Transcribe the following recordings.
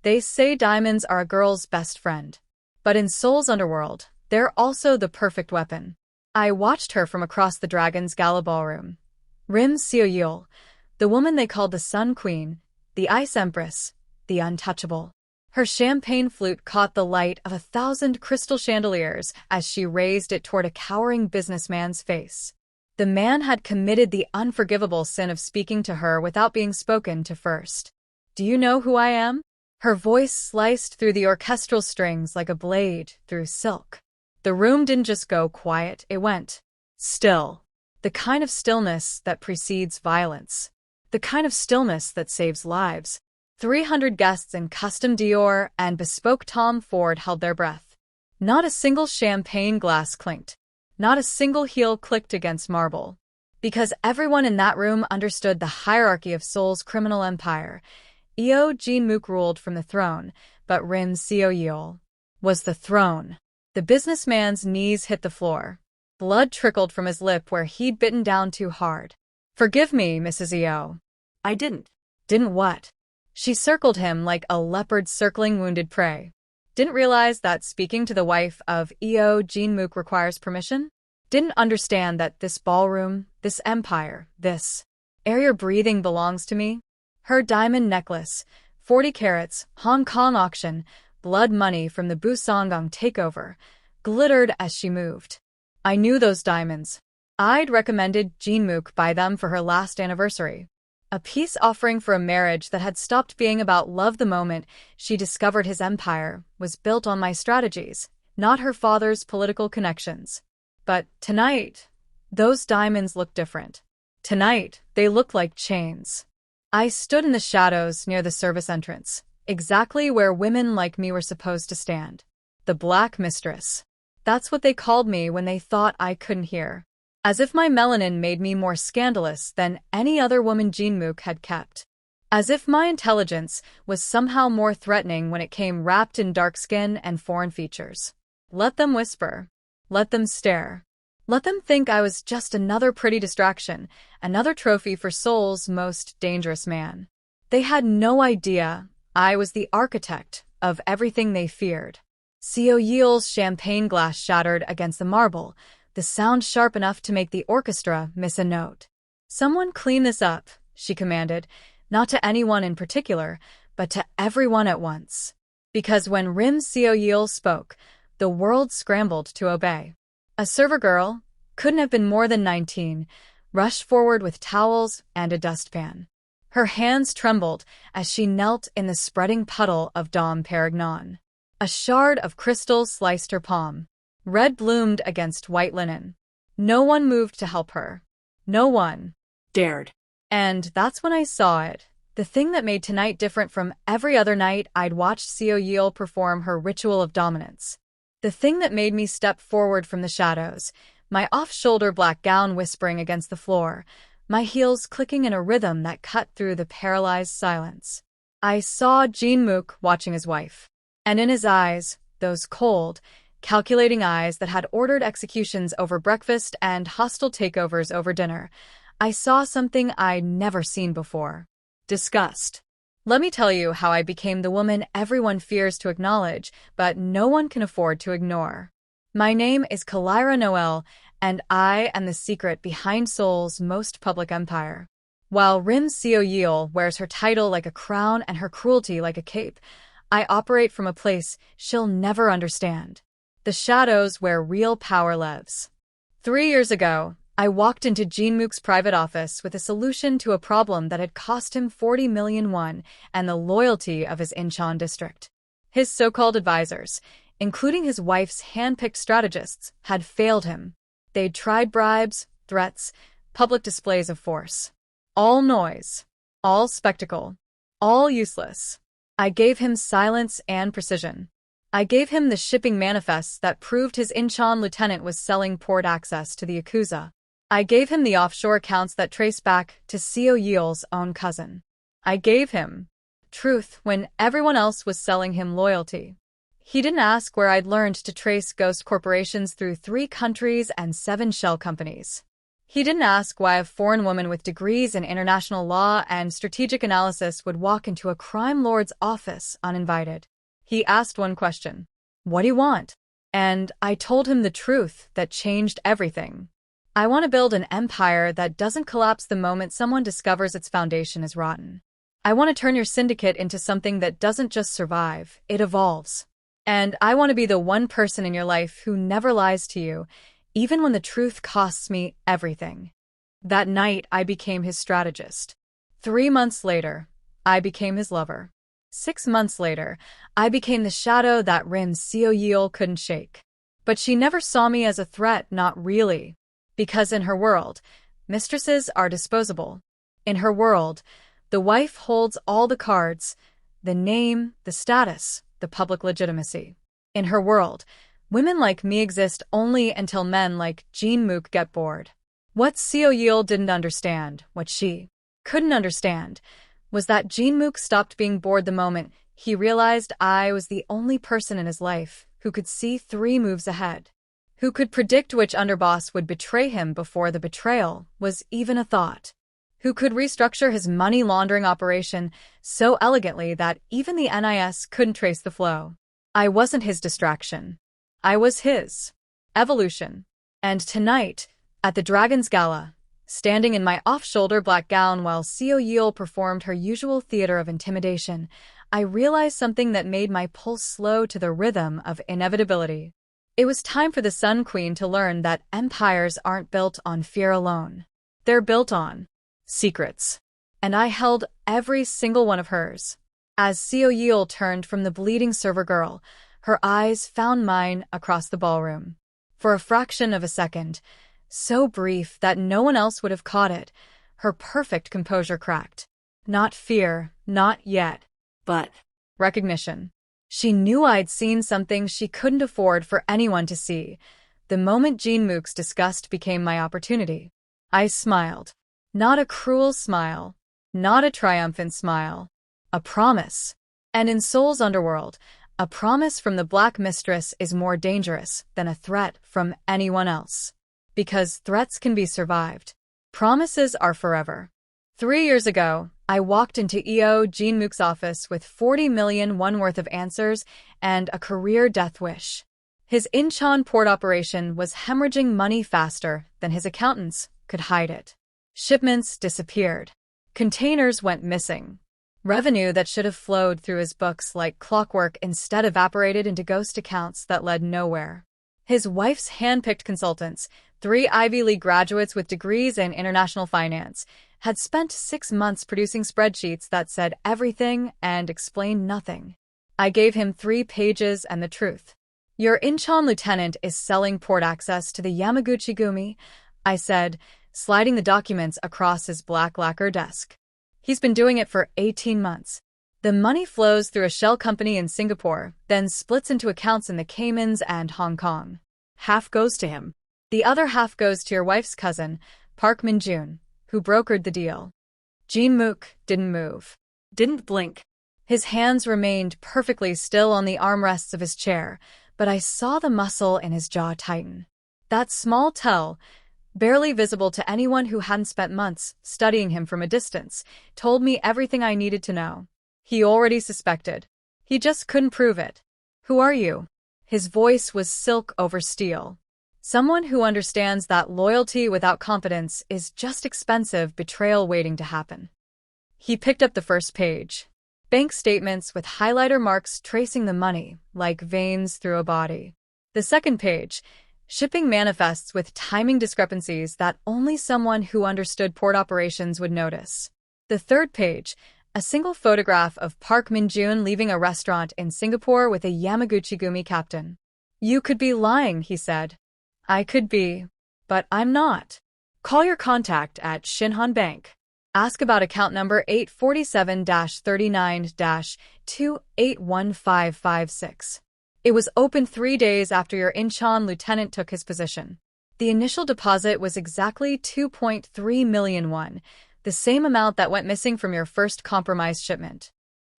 They say diamonds are a girl's best friend. But in Seoul's underworld, they're also the perfect weapon. I watched her from across the Dragon's Gala ballroom. Rim Seo-yeol, the woman they called the Sun Queen, the Ice Empress, the untouchable. Her champagne flute caught the light of 1,000 crystal chandeliers as she raised it toward a cowering businessman's face. The man had committed the unforgivable sin of speaking to her without being spoken to first. "Do you know who I am?" Her voice sliced through the orchestral strings like a blade through silk. The room didn't just go quiet, it went still. The kind of stillness that precedes violence. The kind of stillness that saves lives. 300 guests in custom Dior and bespoke Tom Ford held their breath. Not a single champagne glass clinked. Not a single heel clicked against marble. Because everyone in that room understood the hierarchy of Seoul's criminal empire. Eo Jin-mook ruled from the throne, but Rim Seo-yeol was the throne. The businessman's knees hit the floor. Blood trickled from his lip where he'd bitten down too hard. "Forgive me, Mrs. Eo." I didn't. "Didn't what?" She circled him like a leopard circling wounded prey. Didn't realize that speaking to the wife of Eo Jin-mook requires permission? Didn't understand that this ballroom, this empire, this air you're breathing belongs to me? Her diamond necklace, 40 carats, Hong Kong auction, blood money from the Busangong takeover, glittered as she moved. I knew those diamonds. I'd recommended Jin-mook buy them for her last anniversary. A peace offering for a marriage that had stopped being about love the moment she discovered his empire was built on my strategies, not her father's political connections. But tonight, those diamonds looked different. Tonight, they looked like chains. I stood in the shadows near the service entrance, exactly where women like me were supposed to stand. The Black Mistress. That's what they called me when they thought I couldn't hear. As if my melanin made me more scandalous than any other woman Jin-mook had kept. As if my intelligence was somehow more threatening when it came wrapped in dark skin and foreign features. Let them whisper. Let them stare. Let them think I was just another pretty distraction, another trophy for Seoul's most dangerous man. They had no idea I was the architect of everything they feared. Seo-yeol's champagne glass shattered against the marble, the sound sharp enough to make the orchestra miss a note. "Someone clean this up," she commanded, not to anyone in particular, but to everyone at once. Because when Rim Seo-yeol spoke, the world scrambled to obey. A server girl, couldn't have been more than 19, rushed forward with towels and a dustpan. Her hands trembled as she knelt in the spreading puddle of Dom Perignon. A shard of crystal sliced her palm. Red bloomed against white linen. No one moved to help her. No one dared. And that's when I saw it. The thing that made tonight different from every other night I'd watched Seo-yeol perform her ritual of dominance. The thing that made me step forward from the shadows, my off-shoulder black gown whispering against the floor, my heels clicking in a rhythm that cut through the paralyzed silence. I saw Jin-mook watching his wife. And in his eyes, those cold, calculating eyes that had ordered executions over breakfast and hostile takeovers over dinner, I saw something I'd never seen before. Disgust. Let me tell you how I became the woman everyone fears to acknowledge, but no one can afford to ignore. My name is Kalira Noelle, and I am the secret behind Seoul's most public empire. While Rim Seo-yeol wears her title like a crown and her cruelty like a cape, I operate from a place she'll never understand. The shadows where real power lives. 3 years ago, I walked into Jin-mook's private office with a solution to a problem that had cost him 40 million won and the loyalty of his Incheon district. His so-called advisors, including his wife's hand-picked strategists, had failed him. They'd tried bribes, threats, public displays of force. All noise. All spectacle. All useless. I gave him silence and precision. I gave him the shipping manifests that proved his Incheon lieutenant was selling port access to the Yakuza. I gave him the offshore accounts that trace back to Seo-yeol's own cousin. I gave him truth when everyone else was selling him loyalty. He didn't ask where I'd learned to trace ghost corporations through 3 countries and 7 shell companies. He didn't ask why a foreign woman with degrees in international law and strategic analysis would walk into a crime lord's office uninvited. He asked one question. What do you want? And I told him the truth that changed everything. I want to build an empire that doesn't collapse the moment someone discovers its foundation is rotten. I want to turn your syndicate into something that doesn't just survive, it evolves. And I want to be the one person in your life who never lies to you, even when the truth costs me everything. That night, I became his strategist. 3 months later, I became his lover. 6 months later, I became the shadow that Rim Seo-yeol couldn't shake. But she never saw me as a threat, not really. Because in her world, mistresses are disposable. In her world, the wife holds all the cards, the name, the status, the public legitimacy. In her world, women like me exist only until men like Jin Mook get bored. What Seo-yeol didn't understand, what she couldn't understand, was that Jin Mook stopped being bored the moment he realized I was the only person in his life who could see 3 moves ahead, who could predict which underboss would betray him before the betrayal was even a thought, who could restructure his money laundering operation so elegantly that even the NIS couldn't trace the flow. I wasn't his distraction. I was his evolution. And tonight, at the Dragon's Gala, standing in my off-shoulder black gown while Seo-yeol performed her usual theater of intimidation, I realized something that made my pulse slow to the rhythm of inevitability. It was time for the Sun Queen to learn that empires aren't built on fear alone. They're built on secrets. And I held every single one of hers. As Seo-yeol turned from the bleeding server girl, her eyes found mine across the ballroom. For a fraction of a second, so brief that no one else would have caught it, her perfect composure cracked. Not fear, not yet, but recognition. She knew I'd seen something she couldn't afford for anyone to see. The moment Jin Mook's disgust became my opportunity. I smiled. Not a cruel smile, not a triumphant smile. A promise. And in Seoul's underworld, a promise from the Black Mistress is more dangerous than a threat from anyone else. Because threats can be survived. Promises are forever. 3 years ago, I walked into Jin Mook's office with 40 million won worth of answers and a career death wish. His Incheon port operation was hemorrhaging money faster than his accountants could hide it. Shipments disappeared. Containers went missing. Revenue that should have flowed through his books like clockwork instead evaporated into ghost accounts that led nowhere. His wife's hand-picked consultants, 3 Ivy League graduates with degrees in international finance, had spent 6 months producing spreadsheets that said everything and explained nothing. I gave him 3 pages and the truth. Your Incheon lieutenant is selling port access to the Yamaguchi-gumi, I said, sliding the documents across his black lacquer desk. He's been doing it for 18 months. The money flows through a shell company in Singapore, then splits into accounts in the Caymans and Hong Kong. Half goes to him. The other half goes to your wife's cousin, Park Min-joon, who brokered the deal. Jin Mook didn't move. Didn't blink. His hands remained perfectly still on the armrests of his chair, but I saw the muscle in his jaw tighten. That small tell, barely visible to anyone who hadn't spent months studying him from a distance, told me everything I needed to know. He already suspected. He just couldn't prove it. Who are you? His voice was silk over steel. Someone who understands that loyalty without confidence is just expensive betrayal waiting to happen. He picked up the first page. Bank statements with highlighter marks tracing the money, like veins through a body. The second page, shipping manifests with timing discrepancies that only someone who understood port operations would notice. The third page, a single photograph of Park Min-joon leaving a restaurant in Singapore with a Yamaguchi-gumi captain. You could be lying, he said. I could be, but I'm not. Call your contact at Shinhan Bank. Ask about account number 847-39-281556. It was open 3 days after your Incheon lieutenant took his position. The initial deposit was exactly 2.3 million won, the same amount that went missing from your first compromised shipment.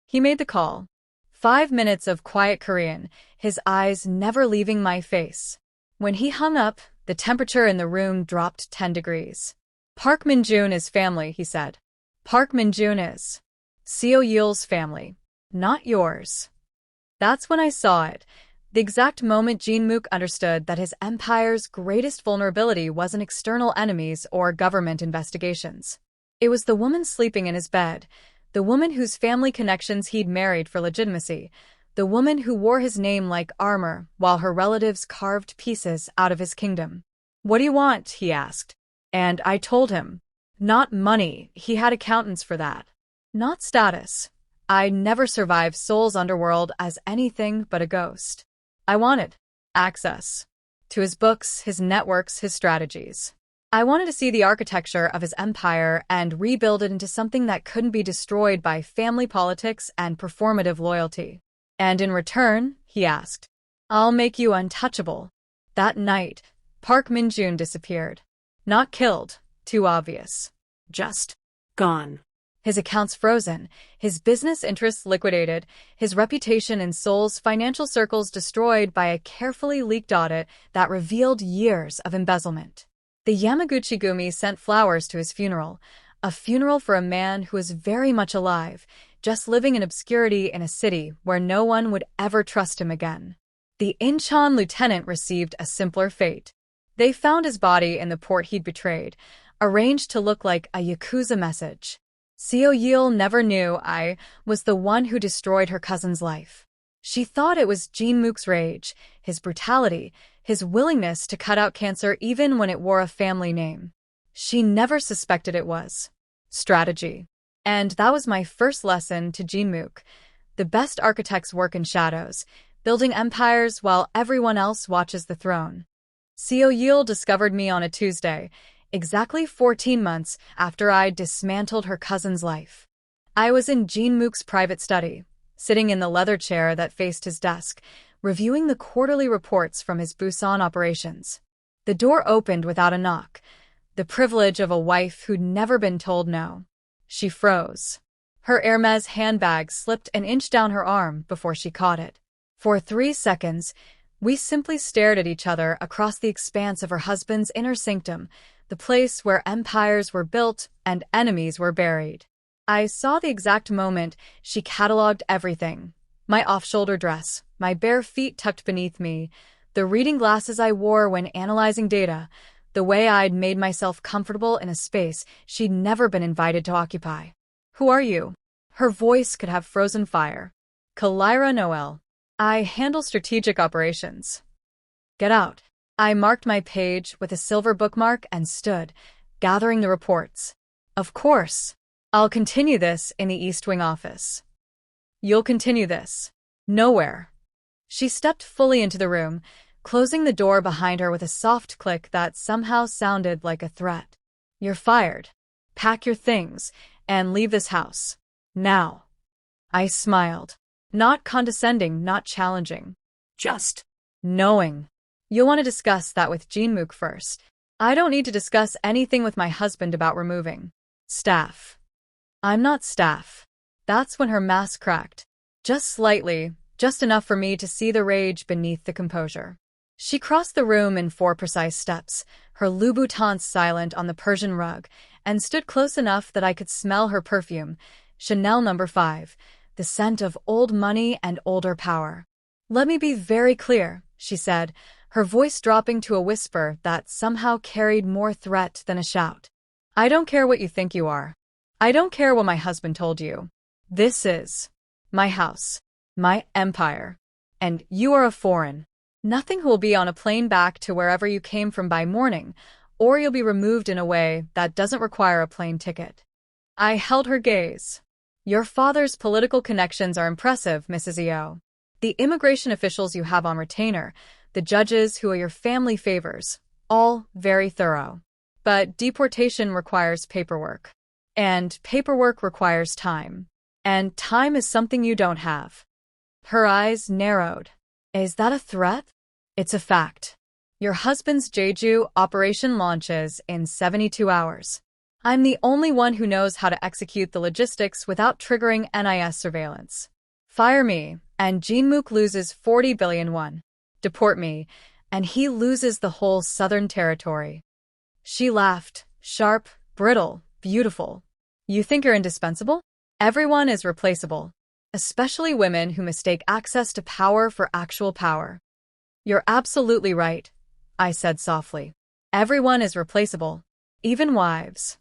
He made the call. 5 minutes of quiet Korean, his eyes never leaving my face. When he hung up, The temperature in the room dropped 10 degrees. Park Min-joon is family, he said. Park Min-joon is Seo-yeol's family, not yours. That's when I saw it. The exact moment Jin-mook understood that his empire's greatest vulnerability wasn't external enemies or government investigations. It was the woman sleeping in his bed, the woman whose family connections he'd married for legitimacy, the woman who wore his name like armor while her relatives carved pieces out of his kingdom. "What do you want?" he asked. And I told him. Not money, he had accountants for that. Not status. I never survived Seoul's underworld as anything but a ghost. I wanted access to his books, his networks, his strategies. I wanted to see the architecture of his empire and rebuild it into something that couldn't be destroyed by family politics and performative loyalty. And in return, he asked, I'll make you untouchable. That night, Park Min-joon disappeared. Not killed, too obvious. Just gone. His accounts frozen, his business interests liquidated, his reputation in Seoul's financial circles destroyed by a carefully leaked audit that revealed years of embezzlement. The Yamaguchi-gumi sent flowers to his funeral, a funeral for a man who was very much alive, just living in obscurity in a city where no one would ever trust him again. The Incheon lieutenant received a simpler fate. They found his body in the port he'd betrayed, arranged to look like a Yakuza message. Seo-yeol never knew I was the one who destroyed her cousin's life. She thought it was Jin-mook's rage, his brutality, his willingness to cut out cancer even when it wore a family name. She never suspected it was strategy. And that was my first lesson to Jin-mook. The best architects work in shadows, building empires while everyone else watches the throne. Seo-yeol discovered me on a Tuesday, exactly 14 months after I'd dismantled her cousin's life. I was in Jin-mook's private study, sitting in the leather chair that faced his desk, reviewing the quarterly reports from his Busan operations. The door opened without a knock, the privilege of a wife who'd never been told no. She froze. Her Hermes handbag slipped an inch down her arm before she caught it. For 3 seconds, we simply stared at each other across the expanse of her husband's inner sanctum, the place where empires were built and enemies were buried. I saw the exact moment she cataloged everything. My off-shoulder dress, my bare feet tucked beneath me, the reading glasses I wore when analyzing data, the way I'd made myself comfortable in a space she'd never been invited to occupy. Who are you? Her voice could have frozen fire. Kalira Noelle. I handle strategic operations. Get out. I marked my page with a silver bookmark and stood, gathering the reports. Of course. I'll continue this in the East Wing office. You'll continue this. Nowhere. She stepped fully into the room, closing the door behind her with a soft click that somehow sounded like a threat. You're fired. Pack your things and leave this house. Now. I smiled. Not condescending, not challenging. Just knowing. You'll want to discuss that with Jin-mook first. I don't need to discuss anything with my husband about removing staff. I'm not staff. That's when her mask cracked. Just slightly, just enough for me to see the rage beneath the composure. She crossed the room in 4 precise steps, her Louboutins silent on the Persian rug, and stood close enough that I could smell her perfume, Chanel No. 5, the scent of old money and older power. Let me be very clear, she said, her voice dropping to a whisper that somehow carried more threat than a shout. I don't care what you think you are. I don't care what my husband told you. This is my house, my empire, and you are a foreign. Nothing will be on a plane back to wherever you came from by morning, or you'll be removed in a way that doesn't require a plane ticket. I held her gaze. Your father's political connections are impressive, Mrs. Eo. The immigration officials you have on retainer, the judges who are your family favors, all very thorough. But deportation requires paperwork. And paperwork requires time. And time is something you don't have. Her eyes narrowed. Is that a threat? It's a fact. Your husband's Jeju operation launches in 72 hours. I'm the only one who knows how to execute the logistics without triggering NIS surveillance. Fire me, and Jin-mook loses 40 billion won. Deport me, and he loses the whole southern territory. She laughed, sharp, brittle, beautiful. You think you're indispensable? Everyone is replaceable, especially women who mistake access to power for actual power. You're absolutely right, I said softly. Everyone is replaceable, even wives.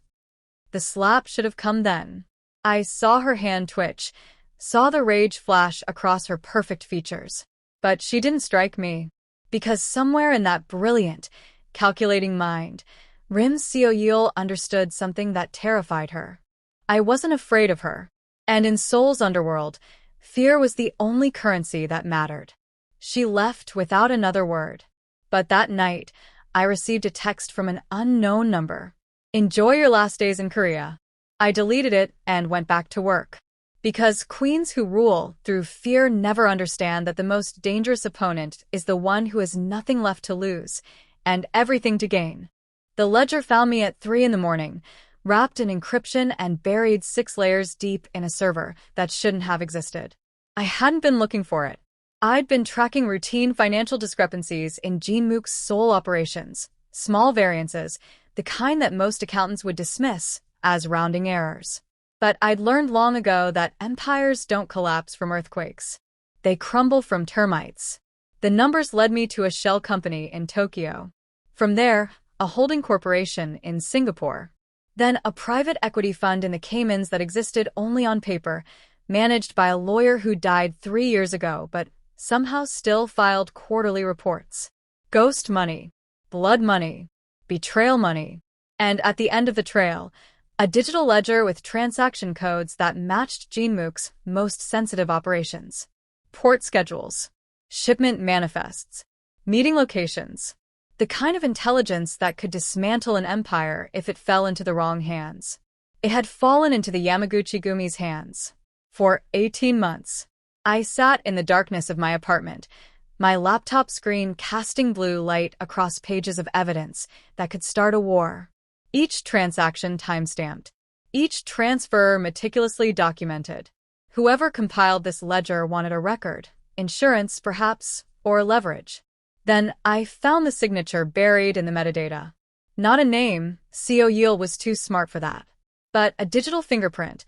The slap should have come then. I saw her hand twitch, saw the rage flash across her perfect features. But she didn't strike me, because somewhere in that brilliant, calculating mind, Rim Seo-yeol understood something that terrified her. I wasn't afraid of her, and in Seoul's underworld, fear was the only currency that mattered. She left without another word. But that night, I received a text from an unknown number. Enjoy your last days in Korea. I deleted it and went back to work. Because queens who rule through fear never understand that the most dangerous opponent is the one who has nothing left to lose and everything to gain. The ledger found me at 3 a.m, wrapped in encryption and buried 6 layers deep in a server that shouldn't have existed. I hadn't been looking for it. I'd been tracking routine financial discrepancies in Jin Mook's Seoul operations, small variances, the kind that most accountants would dismiss as rounding errors. But I'd learned long ago that empires don't collapse from earthquakes. They crumble from termites. The numbers led me to a shell company in Tokyo. From there, a holding corporation in Singapore. Then a private equity fund in the Caymans that existed only on paper, managed by a lawyer who died 3 years ago but somehow still filed quarterly reports. Ghost money, blood money, betrayal money, and at the end of the trail, a digital ledger with transaction codes that matched Jin Mook's most sensitive operations. Port schedules, shipment manifests, meeting locations. The kind of intelligence that could dismantle an empire if it fell into the wrong hands. It had fallen into the Yamaguchi-gumi's hands. For 18 months, I sat in the darkness of my apartment, my laptop screen casting blue light across pages of evidence that could start a war. Each transaction timestamped, each transfer meticulously documented. Whoever compiled this ledger wanted a record, insurance perhaps, or leverage. Then I found the signature buried in the metadata. Not a name, Seo-yeol was too smart for that. But a digital fingerprint,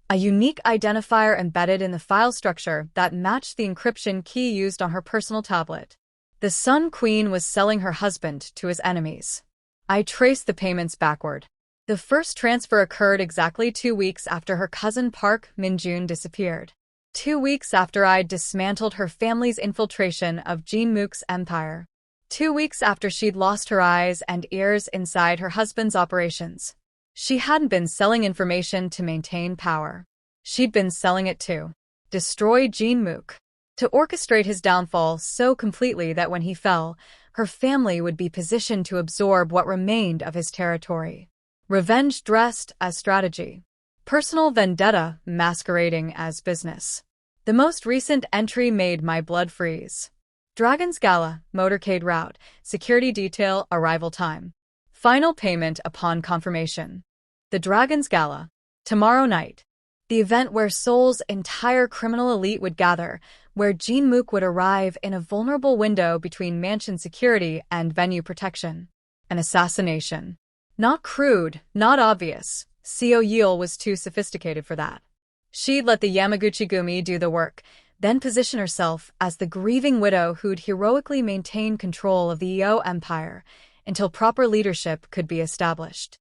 a unique identifier embedded in the file structure that matched the encryption key used on her personal tablet. The Sun Queen was selling her husband to his enemies. I traced the payments backward. The first transfer occurred exactly 2 weeks after her cousin Park Min-jun disappeared. 2 weeks after I'd dismantled her family's infiltration of Jin Mook's empire. 2 weeks after she'd lost her eyes and ears inside her husband's operations. She hadn't been selling information to maintain power. She'd been selling it to destroy Jin Mook, to orchestrate his downfall so completely that when he fell, her family would be positioned to absorb what remained of his territory. Revenge dressed as strategy. Personal vendetta masquerading as business. The most recent entry made my blood freeze. Dragon's Gala, motorcade route, security detail, arrival time. Final payment upon confirmation. The Dragon's Gala. Tomorrow night. The event where Seoul's entire criminal elite would gather, where Jin Mook would arrive in a vulnerable window between mansion security and venue protection. An assassination. Not crude, not obvious. Seo-yeol was too sophisticated for that. She'd let the Yamaguchi-gumi do the work, then position herself as the grieving widow who'd heroically maintain control of the EO empire until proper leadership could be established.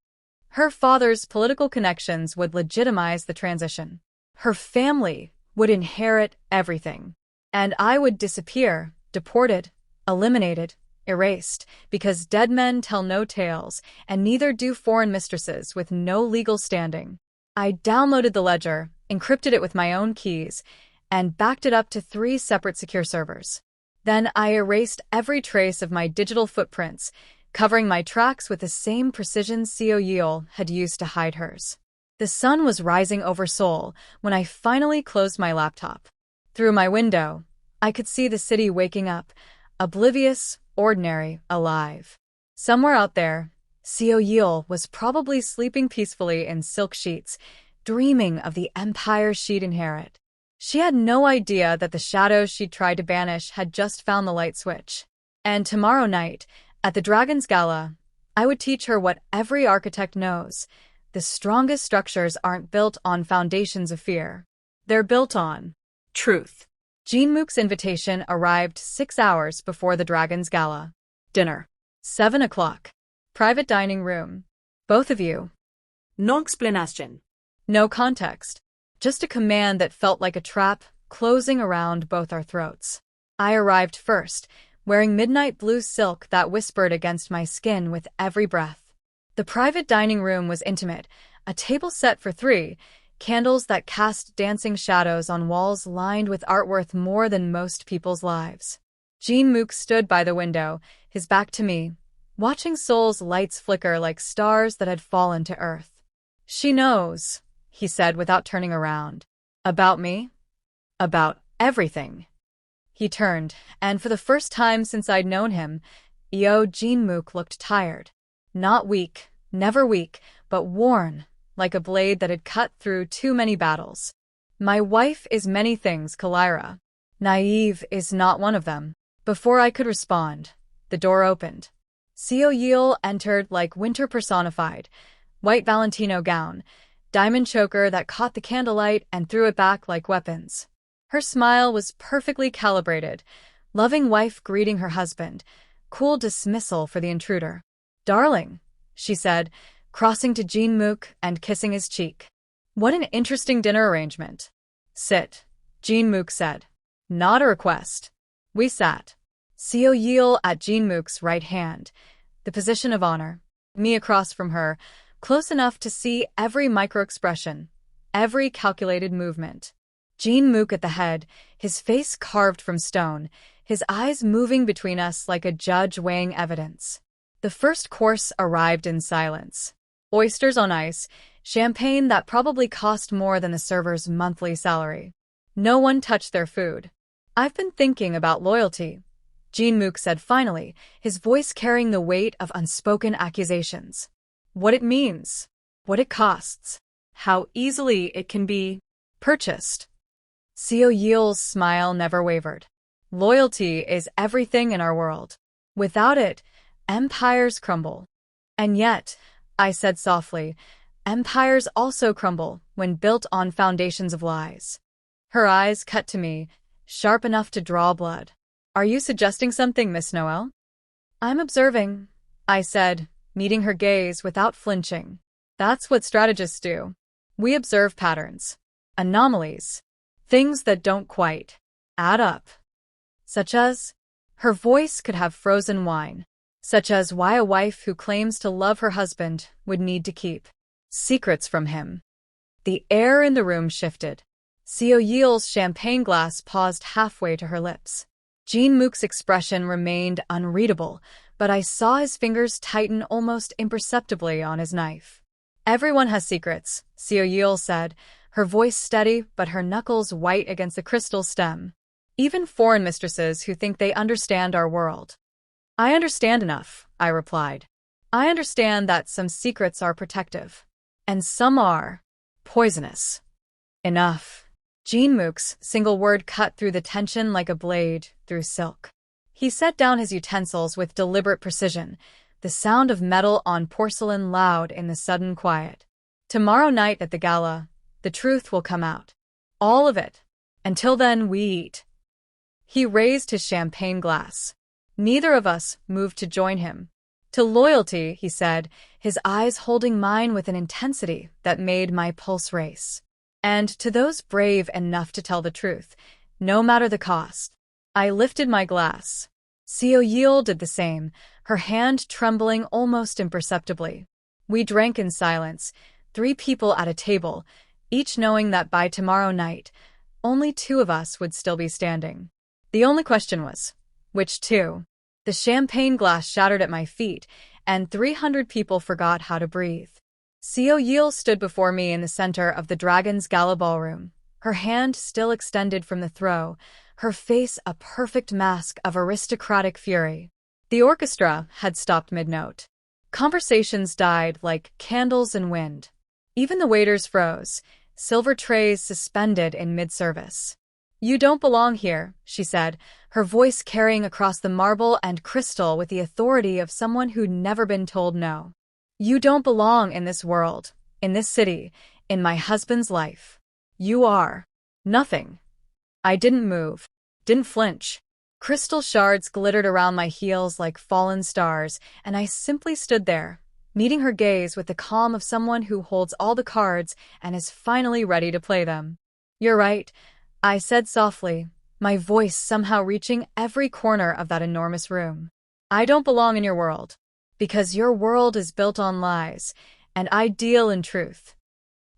Her father's political connections would legitimize the transition. Her family would inherit everything. And I would disappear, deported, eliminated, erased, because dead men tell no tales, and neither do foreign mistresses with no legal standing. I downloaded the ledger, encrypted it with my own keys, and backed it up to 3 separate secure servers. Then I erased every trace of my digital footprints, covering my tracks with the same precision Seo-yeol had used to hide hers. The sun was rising over Seoul when I finally closed my laptop. Through my window, I could see the city waking up, oblivious, ordinary, alive. Somewhere out there, Seo-yeol was probably sleeping peacefully in silk sheets, dreaming of the empire she'd inherit. She had no idea that the shadows she'd tried to banish had just found the light switch. And tomorrow night, at the Dragon's Gala, I would teach her what every architect knows. The strongest structures aren't built on foundations of fear. They're built on truth. Jin-mook's invitation arrived 6 hours before the Dragon's Gala. Dinner. 7 o'clock. Private dining room. Both of you. No explanation. No context. Just a command that felt like a trap closing around both our throats. I arrived first, wearing midnight blue silk that whispered against my skin with every breath. The private dining room was intimate, a table set for 3, candles that cast dancing shadows on walls lined with art worth more than most people's lives. Jin-mook stood by the window, his back to me, watching Seoul's lights flicker like stars that had fallen to earth. "She knows," he said without turning around. "About me? About everything." He turned, and for the first time since I'd known him, Jin-mook looked tired. Not weak, never weak, but worn, like a blade that had cut through too many battles. "My wife is many things, Kalira. Naive is not one of them." Before I could respond, the door opened. Seo-yeol entered like winter personified, white Valentino gown, diamond choker that caught the candlelight and threw it back like weapons. Her smile was perfectly calibrated, loving wife greeting her husband, cool dismissal for the intruder. "Darling," she said, crossing to Jin-mook and kissing his cheek. "What an interesting dinner arrangement." "Sit," Jin-mook said. "Not a request." We sat. Seo-yeol at Jin-mook's right hand, the position of honor, me across from her, close enough to see every micro-expression, every calculated movement. Jin-mook at the head, his face carved from stone, his eyes moving between us like a judge weighing evidence. The first course arrived in silence. Oysters on ice, champagne that probably cost more than the server's monthly salary. No one touched their food. "I've been thinking about loyalty," Jin-mook said finally, his voice carrying the weight of unspoken accusations. "What it means, what it costs, how easily it can be purchased." Seo-yeol's smile never wavered. "Loyalty is everything in our world. Without it, empires crumble." "And yet," I said softly, "empires also crumble when built on foundations of lies." Her eyes cut to me, sharp enough to draw blood. "Are you suggesting something, Miss Noelle?" "I'm observing," I said, meeting her gaze without flinching. "That's what strategists do. We observe patterns, anomalies, things that don't quite add up." "Such as?" Her voice could have frozen wine. "Such as why a wife who claims to love her husband would need to keep secrets from him." The air in the room shifted. Seo-yeol's champagne glass paused halfway to her lips. Jin-mook's expression remained unreadable, but I saw his fingers tighten almost imperceptibly on his knife. "Everyone has secrets," Seo-yeol said, her voice steady but her knuckles white against the crystal stem. "Even foreign mistresses who think they understand our world." "I understand enough," I replied. "I understand that some secrets are protective, and some are poisonous." "Enough." Jin-mook's single word cut through the tension like a blade through silk. He set down his utensils with deliberate precision, the sound of metal on porcelain loud in the sudden quiet. "Tomorrow night at the gala, the truth will come out. All of it. Until then, we eat." He raised his champagne glass. Neither of us moved to join him. "To loyalty," he said, his eyes holding mine with an intensity that made my pulse race. "And to those brave enough to tell the truth, no matter the cost." I lifted my glass. Seo-yeol did the same, her hand trembling almost imperceptibly. We drank in silence, 3 people at a table, each knowing that by tomorrow night, only 2 of us would still be standing. The only question was, which 2? The champagne glass shattered at my feet, and 300 people forgot how to breathe. Seo-yeol stood before me in the center of the Dragon's Gala ballroom, her hand still extended from the throw, her face a perfect mask of aristocratic fury. The orchestra had stopped mid-note. Conversations died like candles in wind. Even the waiters froze, silver trays suspended in mid-service. You don't belong here, she said, her voice carrying across the marble and crystal with the authority of someone who'd never been told no. You don't belong in this world, in this city, in my husband's life. You are nothing. I didn't move, didn't flinch. Crystal shards glittered around my heels like fallen stars, and I simply stood there, meeting her gaze with the calm of someone who holds all the cards and is finally ready to play them. You're right, I said softly, my voice somehow reaching every corner of that enormous room. I don't belong in your world, because your world is built on lies, and I deal in truth.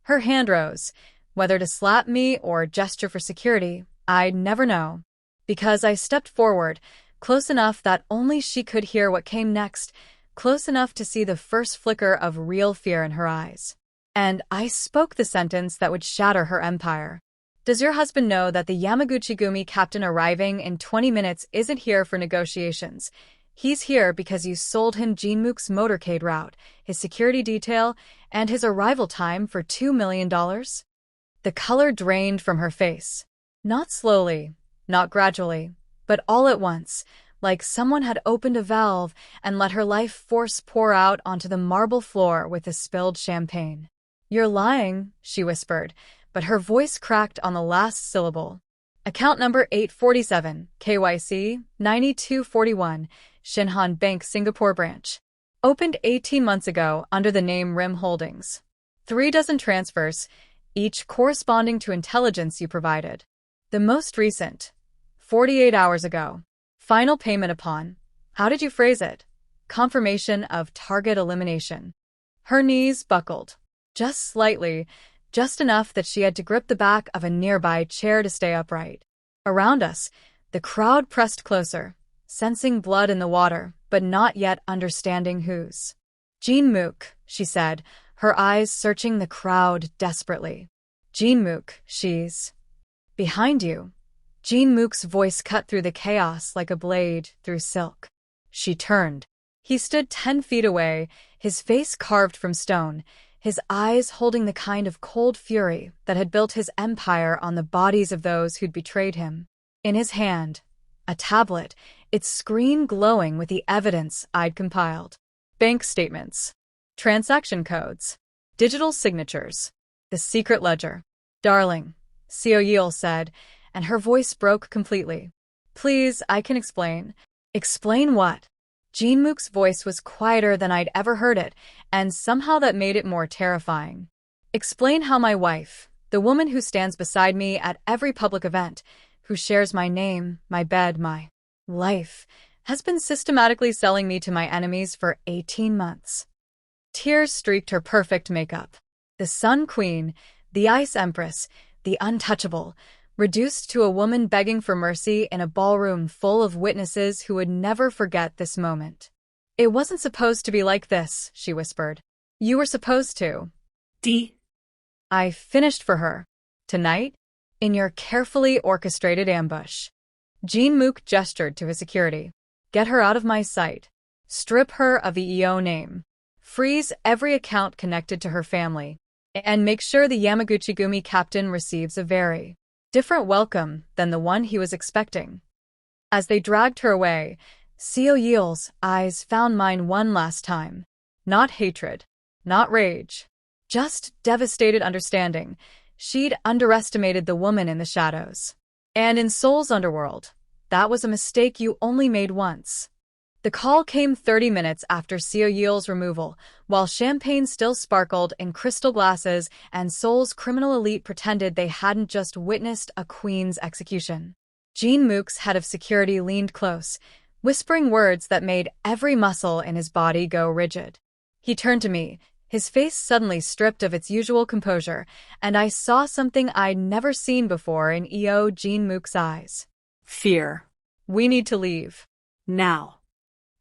Her hand rose, whether to slap me or gesture for security, I'd never know. Because I stepped forward, close enough that only she could hear what came next, close enough to see the first flicker of real fear in her eyes. And I spoke the sentence that would shatter her empire. Does your husband know that the Yamaguchi-gumi captain arriving in 20 minutes isn't here for negotiations? He's here because you sold him Jinmook's motorcade route, his security detail, and his arrival time for $2 million? The color drained from her face. Not slowly, not gradually, but all at once, like someone had opened a valve and let her life force pour out onto the marble floor with the spilled champagne. You're lying, she whispered, but her voice cracked on the last syllable. Account number 847, KYC 9241, Shinhan Bank Singapore branch. Opened 18 months ago under the name Rim Holdings. 3 dozen transfers, each corresponding to intelligence you provided. The most recent, 48 hours ago. Final payment upon, how did you phrase it? Confirmation of target elimination. Her knees buckled. Just slightly, just enough that she had to grip the back of a nearby chair to stay upright. Around us, the crowd pressed closer, sensing blood in the water, but not yet understanding whose. Jinmook, she said, her eyes searching the crowd desperately. Jinmook, she's behind you. Jinmook's voice cut through the chaos like a blade through silk. She turned. He stood 10 feet away, his face carved from stone, his eyes holding the kind of cold fury that had built his empire on the bodies of those who'd betrayed him. In his hand, a tablet, its screen glowing with the evidence I'd compiled. Bank statements, transaction codes, digital signatures, the secret ledger. Darling, Seo-yeol said, and her voice broke completely. Please, I can explain. Explain what? Jinmook's voice was quieter than I'd ever heard it, and somehow that made it more terrifying. Explain how my wife, the woman who stands beside me at every public event, who shares my name, my bed, my life, has been systematically selling me to my enemies for 18 months. Tears streaked her perfect makeup. The Sun Queen, the Ice Empress, the untouchable, reduced to a woman begging for mercy in a ballroom full of witnesses who would never forget this moment. It wasn't supposed to be like this, she whispered. You were supposed to. I finished for her. Tonight, in your carefully orchestrated ambush. Jinmook gestured to his security. Get her out of my sight. Strip her of the EO name. Freeze every account connected to her family. And make sure the Yamaguchi-gumi captain receives a very different welcome than the one he was expecting. As they dragged her away, Seo-yeol's eyes found mine one last time. Not hatred, not rage, just devastated understanding. She'd underestimated the woman in the shadows. And in Seoul's underworld, that was a mistake you only made once. The call came 30 minutes after Seo-yeol's removal, while champagne still sparkled in crystal glasses and Seoul's criminal elite pretended they hadn't just witnessed a queen's execution. Jinmook's head of security leaned close, whispering words that made every muscle in his body go rigid. He turned to me, his face suddenly stripped of its usual composure, and I saw something I'd never seen before in EO Jinmook's eyes. Fear. We need to leave. Now.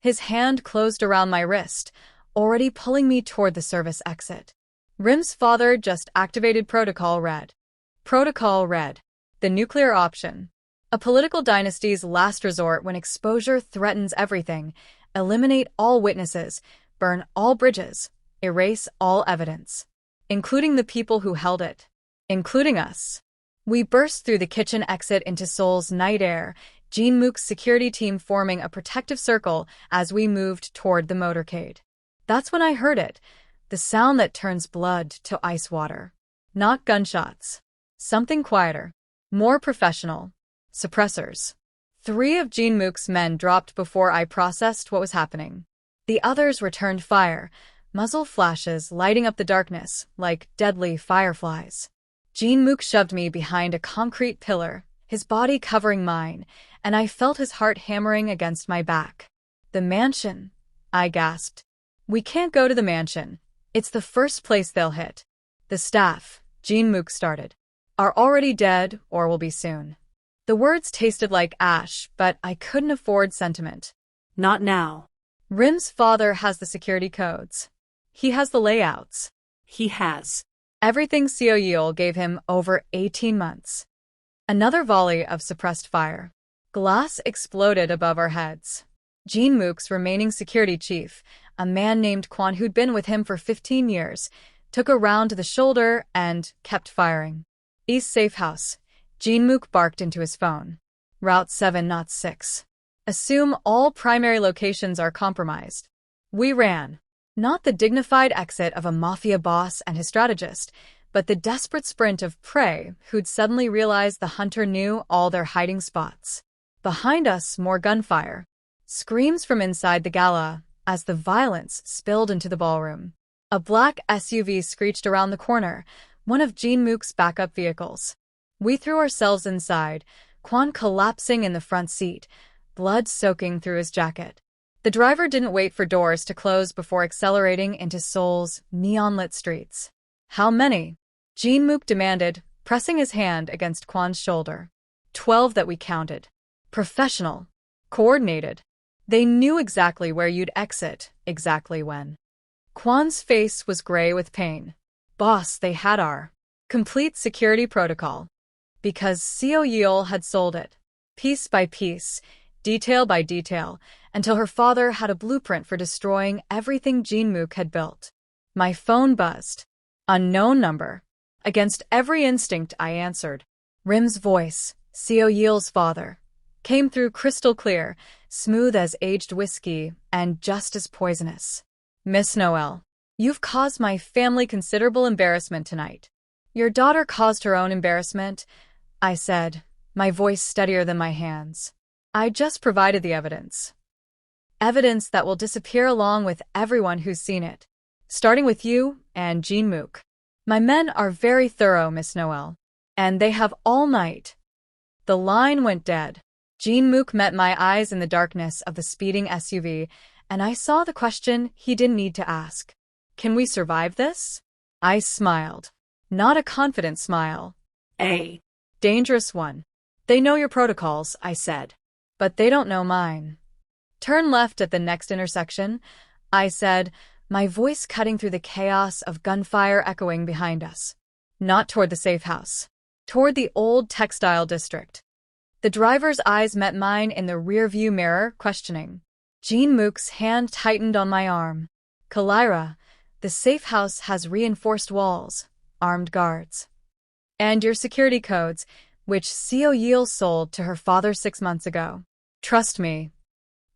His hand closed around my wrist, already pulling me toward the service exit. Rim's father just activated Protocol Red. Protocol Red. The nuclear option. A political dynasty's last resort when exposure threatens everything. Eliminate all witnesses, burn all bridges, erase all evidence. Including the people who held it. Including us. We burst through the kitchen exit into Seoul's night air, Jin-mook's security team forming a protective circle as we moved toward the motorcade. That's when I heard it, the sound that turns blood to ice water. Not gunshots. Something quieter. More professional. Suppressors. 3 of Jin-mook's men dropped before I processed what was happening. The others returned fire, muzzle flashes lighting up the darkness like deadly fireflies. Jin-mook shoved me behind a concrete pillar, his body covering mine, and I felt his heart hammering against my back. The mansion, I gasped. We can't go to the mansion. It's the first place they'll hit. The staff, Jin-mook started, are already dead or will be soon. The words tasted like ash, but I couldn't afford sentiment. Not now. Rim's father has the security codes. He has the layouts. He has. Everything Seo-yeol gave him over 18 months. Another volley of suppressed fire. Glass exploded above our heads. Jin-mook's remaining security chief, a man named Kwon who'd been with him for 15 years, took a round to the shoulder and kept firing. East Safe House. Jin-mook barked into his phone. Route 7 not 6. Assume all primary locations are compromised. We ran. Not the dignified exit of a mafia boss and his strategist, but the desperate sprint of prey who'd suddenly realized the hunter knew all their hiding spots. Behind us, more gunfire. Screams from inside the Gala as the violence spilled into the ballroom. A black SUV screeched around the corner, one of Jin-mook's backup vehicles. We threw ourselves inside, Kwon collapsing in the front seat, blood soaking through his jacket. The driver didn't wait for doors to close before accelerating into Seoul's neon-lit streets. How many? Jin-mook demanded, pressing his hand against Kwon's shoulder. 12 that we counted. Professional. Coordinated. They knew exactly where you'd exit, exactly when. Kwon's face was gray with pain. Boss, they had our complete security protocol. Because Seo-yeol had sold it. Piece by piece, detail by detail, until her father had a blueprint for destroying everything Jin-mook had built. My phone buzzed. Unknown number. Against every instinct, I answered. Rim's voice, Seo-yeol's father, came through crystal clear, smooth as aged whiskey, and just as poisonous. Miss Noelle, you've caused my family considerable embarrassment tonight. Your daughter caused her own embarrassment, I said, my voice steadier than my hands. I just provided the evidence. Evidence that will disappear along with everyone who's seen it. Starting with you and Jin-mook. My men are very thorough, Miss Noelle. And they have all night. The line went dead. Jin-mook met my eyes in the darkness of the speeding SUV, and I saw the question he didn't need to ask. Can we survive this? I smiled. Not a confident smile. A dangerous one. They know your protocols, I said. But they don't know mine. Turn left at the next intersection, I said, my voice cutting through the chaos of gunfire echoing behind us. Not toward the safe house. Toward the old textile district. The driver's eyes met mine in the rearview mirror, questioning. Jin-mook's hand tightened on my arm. Kalira, the safe house has reinforced walls, armed guards. And your security codes, which Seo-yeol sold to her father 6 months ago. Trust me.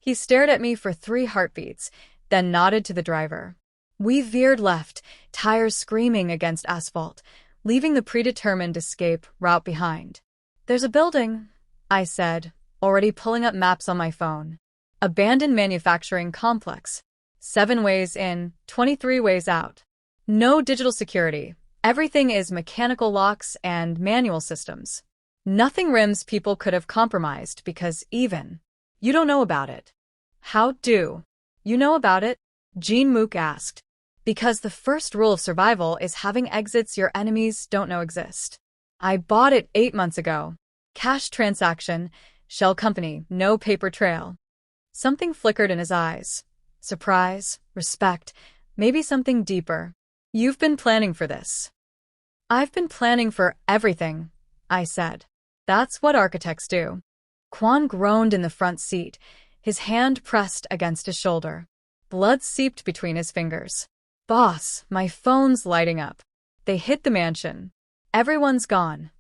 He stared at me for 3 heartbeats, then nodded to the driver. We veered left, tires screaming against asphalt, leaving the predetermined escape route behind. There's a building, I said, already pulling up maps on my phone. Abandoned manufacturing complex. 7 ways in, 23 ways out. No digital security. Everything is mechanical locks and manual systems. Nothing Rim's people could have compromised because even you don't know about it. How do you know about it? Jin-mook asked. Because the first rule of survival is having exits your enemies don't know exist. I bought it 8 months ago. Cash transaction, shell company, no paper trail. Something flickered in his eyes. Surprise, respect, maybe something deeper. You've been planning for this. I've been planning for everything, I said. That's what architects do. Kwon groaned in the front seat, his hand pressed against his shoulder. Blood seeped between his fingers. Boss, my phone's lighting up. They hit the mansion. Everyone's gone.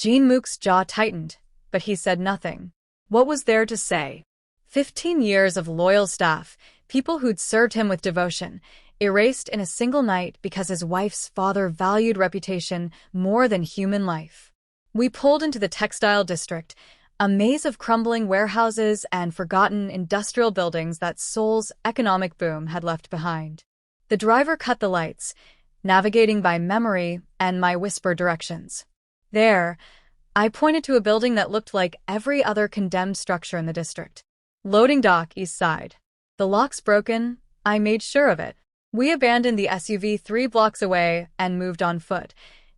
Jin-mook's jaw tightened, but he said nothing. What was there to say? 15 years of loyal staff, people who'd served him with devotion, erased in a single night because his wife's father valued reputation more than human life. We pulled into the textile district, a maze of crumbling warehouses and forgotten industrial buildings that Seoul's economic boom had left behind. The driver cut the lights, navigating by memory and my whisper directions. There, I pointed to a building that looked like every other condemned structure in the district. Loading dock, east side. The lock's broken, I made sure of it. We abandoned the SUV 3 blocks away and moved on foot,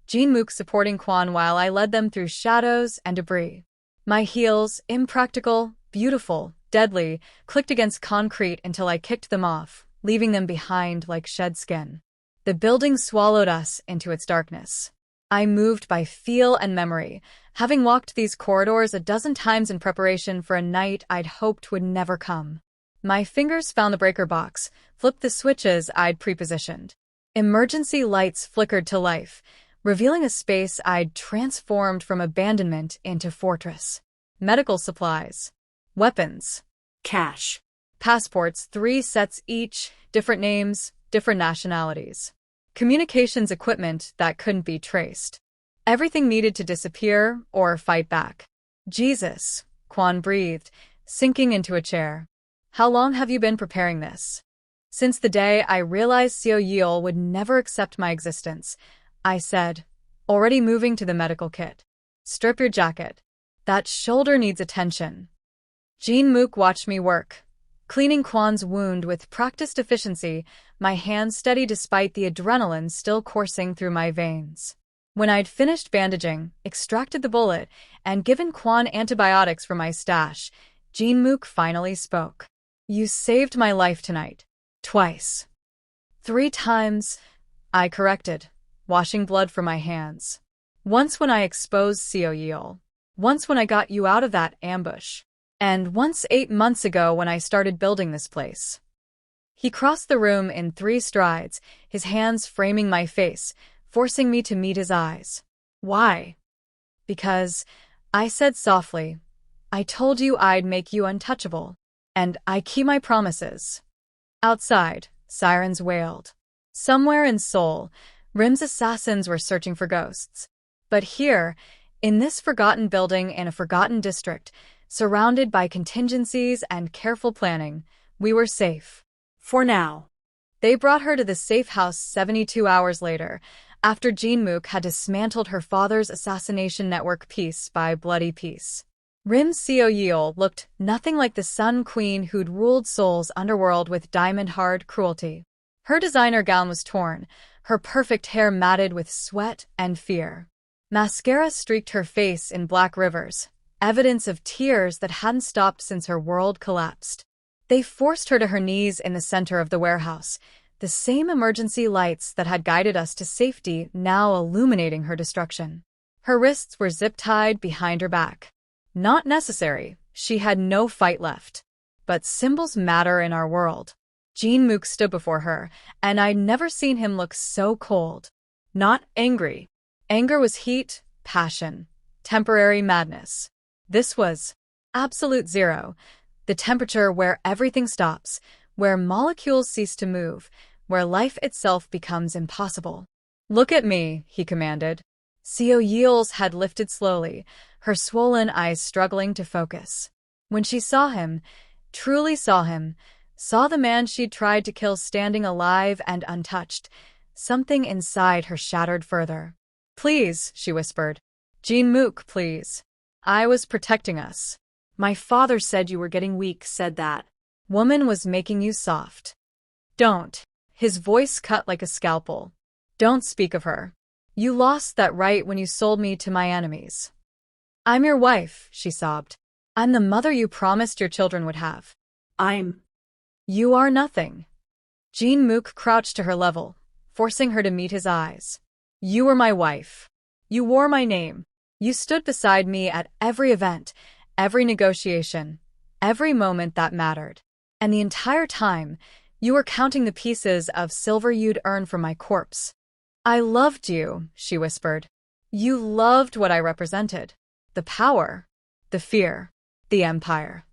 Jin-mook supporting Kwon while I led them through shadows and debris. My heels, impractical, beautiful, deadly, clicked against concrete until I kicked them off, leaving them behind like shed skin. The building swallowed us into its darkness. I moved by feel and memory, having walked these corridors a dozen times in preparation for a night I'd hoped would never come. My fingers found the breaker box, flipped the switches I'd prepositioned. Emergency lights flickered to life, revealing a space I'd transformed from abandonment into fortress. Medical supplies. Weapons. Cash. Passports, 3 sets each, different names, different nationalities. Communications equipment that couldn't be traced. Everything needed to disappear or fight back. Jesus, Kwon breathed, sinking into a chair. How long have you been preparing this? Since the day I realized Seo-yeol would never accept my existence, I said, already moving to the medical kit. Strip your jacket. That shoulder needs attention. Jin-mook watched me work, cleaning Kwon's wound with practiced efficiency, my hands steady despite the adrenaline still coursing through my veins. When I'd finished bandaging, extracted the bullet, and given Kwon antibiotics from my stash, Jin-mook finally spoke. You saved my life tonight. Twice. 3 times, I corrected, washing blood from my hands. Once when I exposed Seo-yeol. Once when I got you out of that ambush. And once 8 months ago when I started building this place. He crossed the room in 3 strides, his hands framing my face, forcing me to meet his eyes. Why? Because, I said softly, I told you I'd make you untouchable. And I keep my promises. Outside, sirens wailed. Somewhere in Seoul, Rim's assassins were searching for ghosts. But here, in this forgotten building in a forgotten district, surrounded by contingencies and careful planning, we were safe. For now. They brought her to the safe house 72 hours later, after Jin-mook had dismantled her father's assassination network piece by bloody piece. Rim Seo-yeol looked nothing like the Sun Queen who'd ruled Seoul's underworld with diamond-hard cruelty. Her designer gown was torn, her perfect hair matted with sweat and fear. Mascara streaked her face in black rivers, evidence of tears that hadn't stopped since her world collapsed. They forced her to her knees in the center of the warehouse, the same emergency lights that had guided us to safety now illuminating her destruction. Her wrists were zip-tied behind her back. Not necessary, she had no fight left. But symbols matter in our world. Jin-mook stood before her, and I'd never seen him look so cold. Not angry. Anger was heat, passion, temporary madness. This was absolute zero, the temperature where everything stops, where molecules cease to move, where life itself becomes impossible. Look at me, he commanded. Seo-yeol's head lifted slowly, her swollen eyes struggling to focus. When she saw him, truly saw him, saw the man she'd tried to kill standing alive and untouched, something inside her shattered further. Please, she whispered. Jin-mook, please. I was protecting us. My father said you were getting weak, said that. Woman was making you soft. Don't. His voice cut like a scalpel. Don't speak of her. You lost that right when you sold me to my enemies. I'm your wife, she sobbed. I'm the mother you promised your children would have. You are nothing. Jin-mook crouched to her level, forcing her to meet his eyes. You were my wife. You wore my name. You stood beside me at every event, every negotiation, every moment that mattered. And the entire time, you were counting the pieces of silver you'd earned from my corpse. I loved you, she whispered. You loved what I represented. The power, the fear, the empire.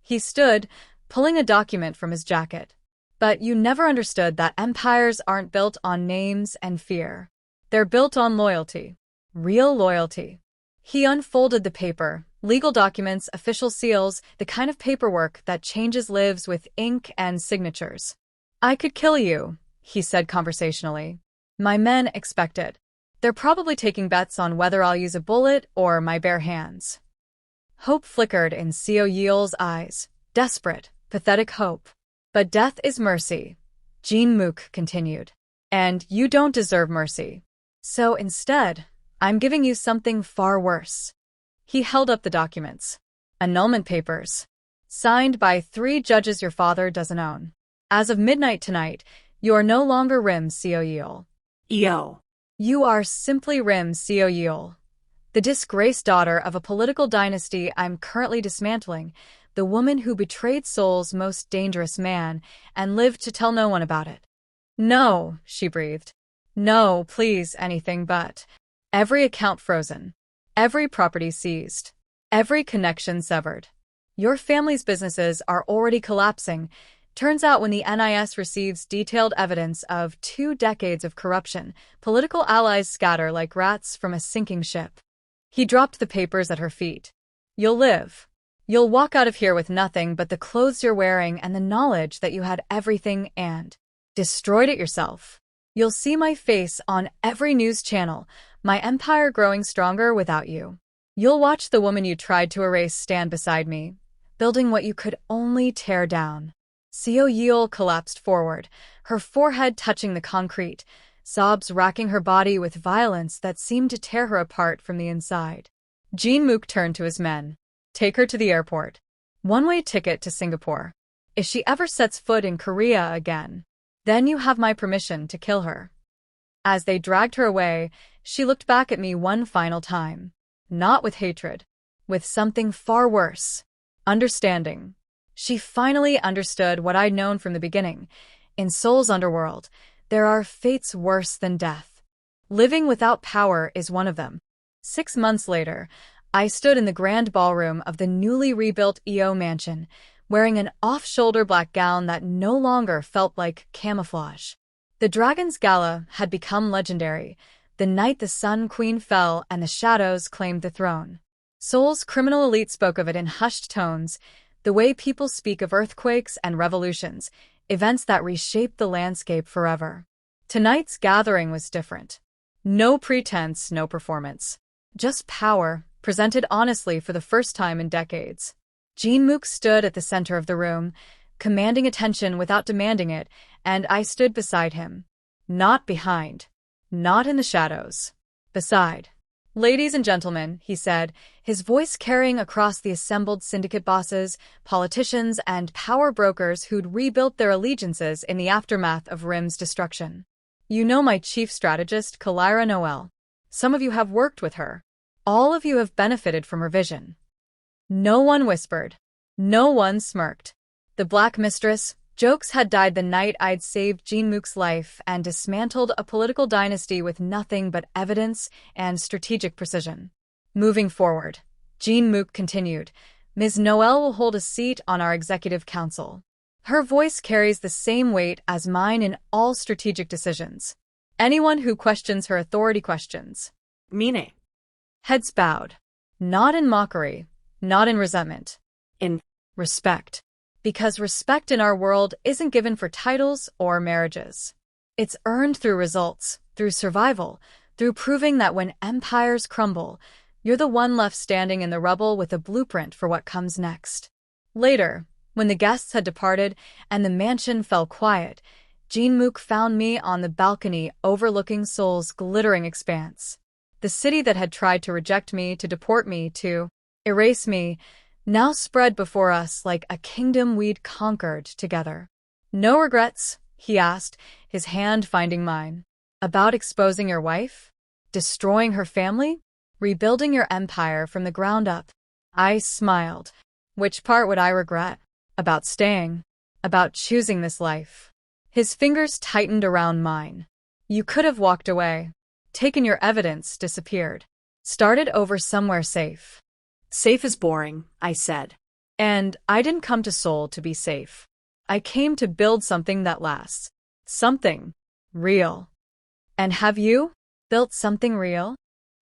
He stood, pulling a document from his jacket. But you never understood that empires aren't built on names and fear. They're built on loyalty. Real loyalty. He unfolded the paper, legal documents, official seals, the kind of paperwork that changes lives with ink and signatures. I could kill you, he said conversationally. My men expect it. They're probably taking bets on whether I'll use a bullet or my bare hands. Hope flickered in Seo-yeol's eyes. Desperate, pathetic hope. But death is mercy, Jin-mook continued. And you don't deserve mercy. So instead, I'm giving you something far worse. He held up the documents. Annulment papers. Signed by 3 judges your father doesn't own. As of midnight tonight, you are no longer Rim Seo-yeol. Yo. You are simply Rim Seo-yeol, the disgraced daughter of a political dynasty I'm currently dismantling, the woman who betrayed Seoul's most dangerous man and lived to tell no one about it. No, she breathed. No, please, anything but. Every account frozen. Every property seized. Every connection severed. Your family's businesses are already collapsing. Turns out when the NIS receives detailed evidence of 2 decades of corruption, political allies scatter like rats from a sinking ship. He dropped the papers at her feet. You'll live. You'll walk out of here with nothing but the clothes you're wearing and the knowledge that you had everything and destroyed it yourself. You'll see my face on every news channel, my empire growing stronger without you. You'll watch the woman you tried to erase stand beside me, building what you could only tear down. Seo-yeol collapsed forward, her forehead touching the concrete, sobs racking her body with violence that seemed to tear her apart from the inside. Jin-mook turned to his men. Take her to the airport. One-way ticket to Singapore. If she ever sets foot in Korea again, then you have my permission to kill her. As they dragged her away, she looked back at me one final time. Not with hatred. With something far worse. Understanding. She finally understood what I'd known from the beginning. In Seoul's underworld, there are fates worse than death. Living without power is one of them. 6 months later, I stood in the grand ballroom of the newly rebuilt EO mansion, wearing an off-shoulder black gown that no longer felt like camouflage. The dragon's gala had become legendary, the night the Sun Queen fell and the shadows claimed the throne. Seoul's criminal elite spoke of it in hushed tones, the way people speak of earthquakes and revolutions, events that reshaped the landscape forever. Tonight's gathering was different. No pretense, no performance. Just power, presented honestly for the first time in decades. Jin-mook stood at the center of the room, commanding attention without demanding it, and I stood beside him. Not behind. Not in the shadows. Beside. Ladies and gentlemen, he said, his voice carrying across the assembled syndicate bosses, politicians, and power brokers who'd rebuilt their allegiances in the aftermath of Rim's destruction. You know my chief strategist, Kalira Noelle. Some of you have worked with her. All of you have benefited from her vision. No one whispered. No one smirked. The Black Mistress, jokes had died the night I'd saved Jin-mook's life and dismantled a political dynasty with nothing but evidence and strategic precision. Moving forward, Jin-mook continued, Ms. Noelle will hold a seat on our executive council. Her voice carries the same weight as mine in all strategic decisions. Anyone who questions her authority questions. Meaning? Heads bowed. Not in mockery, not in resentment. In respect. Because respect in our world isn't given for titles or marriages. It's earned through results, through survival, through proving that when empires crumble, you're the one left standing in the rubble with a blueprint for what comes next. Later, when the guests had departed and the mansion fell quiet, Jin-mook found me on the balcony overlooking Seoul's glittering expanse. The city that had tried to reject me, to deport me, to erase me, now spread before us like a kingdom we'd conquered together. No regrets, he asked, his hand finding mine. About exposing your wife? Destroying her family? Rebuilding your empire from the ground up? I smiled. Which part would I regret? About staying. About choosing this life. His fingers tightened around mine. You could have walked away. taken your evidence, disappeared. Started over somewhere safe. Safe is boring, I said. And I didn't come to Seoul to be safe. I came to build something that lasts. Something real. And have you built something real?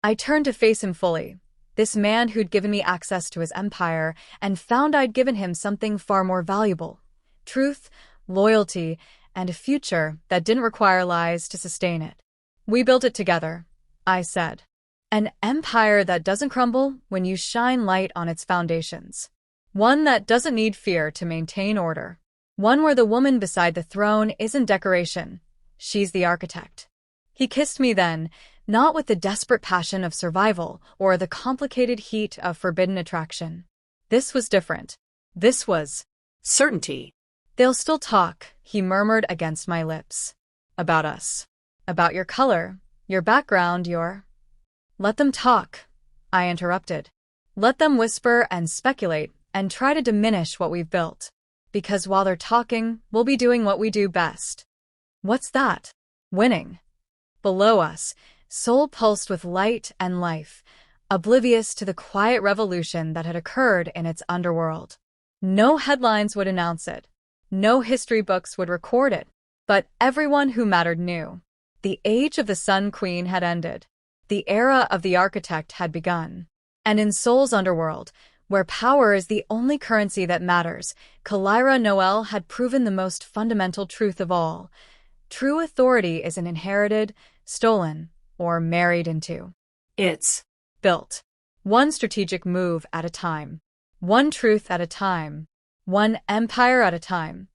I turned to face him fully. This man who'd given me access to his empire and found I'd given him something far more valuable. Truth, loyalty, and a future that didn't require lies to sustain it. We built it together, I said. An empire that doesn't crumble when you shine light on its foundations. One that doesn't need fear to maintain order. One where the woman beside the throne isn't decoration. She's the architect. He kissed me then, not with the desperate passion of survival or the complicated heat of forbidden attraction. This was different. This was certainty. They'll still talk, he murmured against my lips. About us. About your color, your background, your... Let them talk, I interrupted. Let them whisper and speculate and try to diminish what we've built. Because while they're talking, we'll be doing what we do best. What's that? Winning. Below us, Seoul pulsed with light and life, oblivious to the quiet revolution that had occurred in its underworld. No headlines would announce it. No history books would record it. But everyone who mattered knew. The age of the Sun Queen had ended. The era of the architect had begun. And in Seoul's underworld, where power is the only currency that matters, Kalira Noelle had proven the most fundamental truth of all. True authority isn't inherited, stolen, or married into. It's built. One strategic move at a time. One truth at a time. One empire at a time.